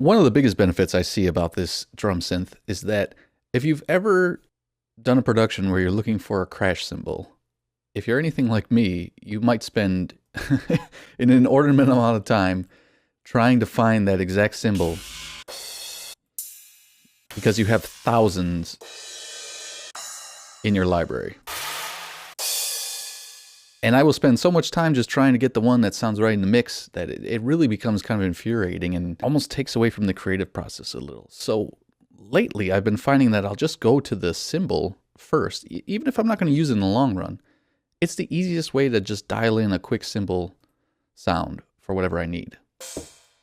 One of the biggest benefits I see about this drum synth is that if you've ever done a production where you're looking for a crash cymbal, if you're anything like me, you might spend an inordinate amount of time trying to find that exact cymbal because you have thousands in your library. And I will spend so much time just trying to get the one that sounds right in the mix that it really becomes kind of infuriating and almost takes away from the creative process a little. So lately, I've been finding that I'll just go to the cymbal first, even if I'm not going to use it in the long run. It's the easiest way to just dial in a quick cymbal sound for whatever I need.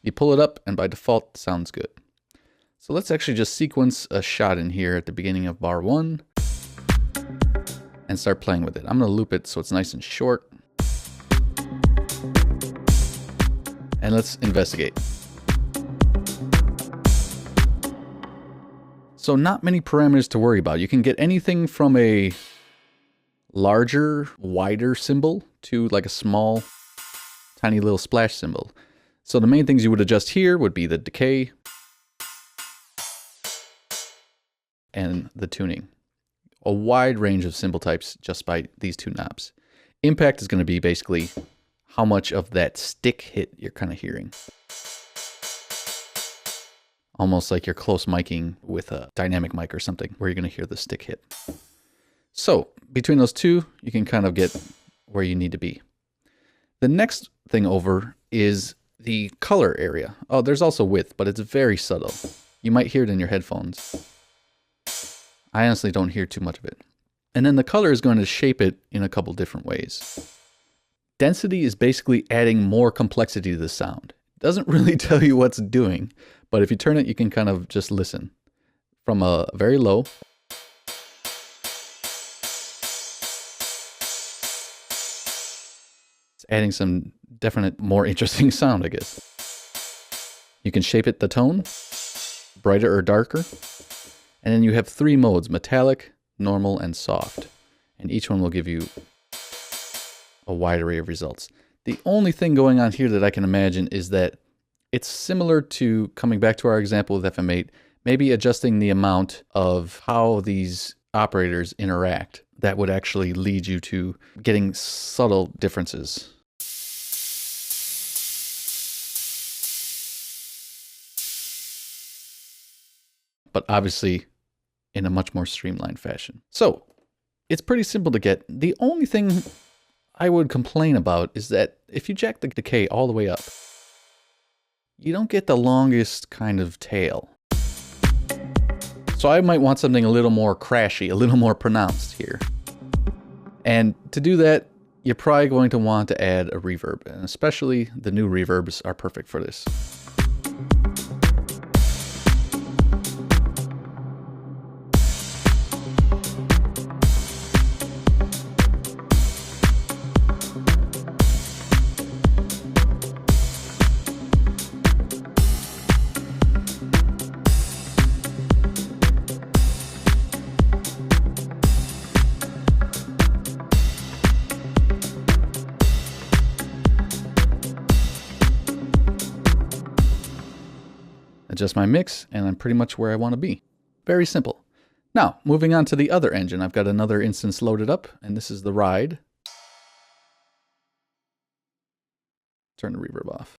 You pull it up, and by default, it sounds good. So let's actually just sequence a shot in here at the beginning of bar 1 and start playing with it. I'm going to loop it so it's nice and short. And let's investigate. So not many parameters to worry about. You can get anything from a larger, wider cymbal to like a small, tiny little splash cymbal. So the main things you would adjust here would be the decay and the tuning. A wide range of cymbal types just by these two knobs. Impact is going to be basically how much of that stick hit you're kind of hearing. Almost like you're close miking with a dynamic mic or something where you're going to hear the stick hit. So between those two, you can kind of get where you need to be. The next thing over is the color area. Oh, there's also width, but it's very subtle. You might hear it in your headphones. I honestly don't hear too much of it. And then the color is going to shape it in a couple different ways. Density is basically adding more complexity to the sound. It doesn't really tell you what's doing, but if you turn it, you can kind of just listen. From a very low it's adding some definite, more interesting sound, I guess. You can shape it the tone, brighter or darker. And then you have 3 modes, metallic, normal, and soft. And each one will give you a wide array of results. The only thing going on here that I can imagine is that it's similar to, coming back to our example with FM8, maybe adjusting the amount of how these operators interact. That would actually lead you to getting subtle differences. But obviously in a much more streamlined fashion. So it's pretty simple to get. The only thing I would complain about is that if you jack the decay all the way up, you don't get the longest kind of tail. So I might want something a little more crashy, a little more pronounced here. And to do that, you're probably going to want to add a reverb, and especially the new reverbs are perfect for this. Adjust my mix, and I'm pretty much where I want to be. Very simple. Now, moving on to the other engine. I've got another instance loaded up, and this is the ride. Turn the reverb off.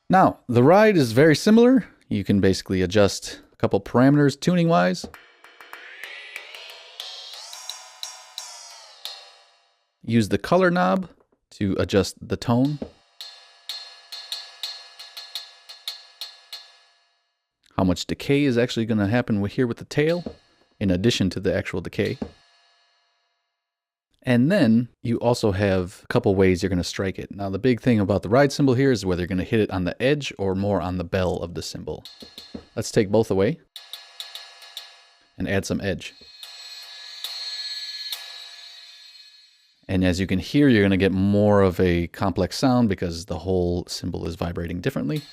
Now, the ride is very similar. You can basically adjust a couple parameters tuning-wise. Use the color knob to adjust the tone. How much decay is actually going to happen here with the tail, in addition to the actual decay. And then you also have a couple ways you're going to strike it. Now the big thing about the ride cymbal here is whether you're going to hit it on the edge or more on the bell of the cymbal. Let's take both away and add some edge. And as you can hear, you're going to get more of a complex sound because the whole cymbal is vibrating differently.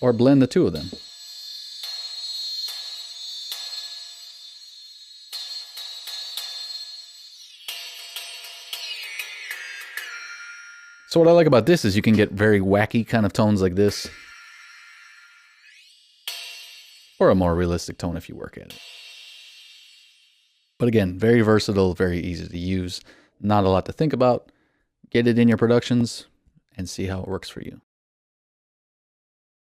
Or blend the two of them. So what I like about this is you can get very wacky kind of tones like this, or a more realistic tone if you work at it. But again, very versatile, very easy to use, not a lot to think about. Get it in your productions and see how it works for you.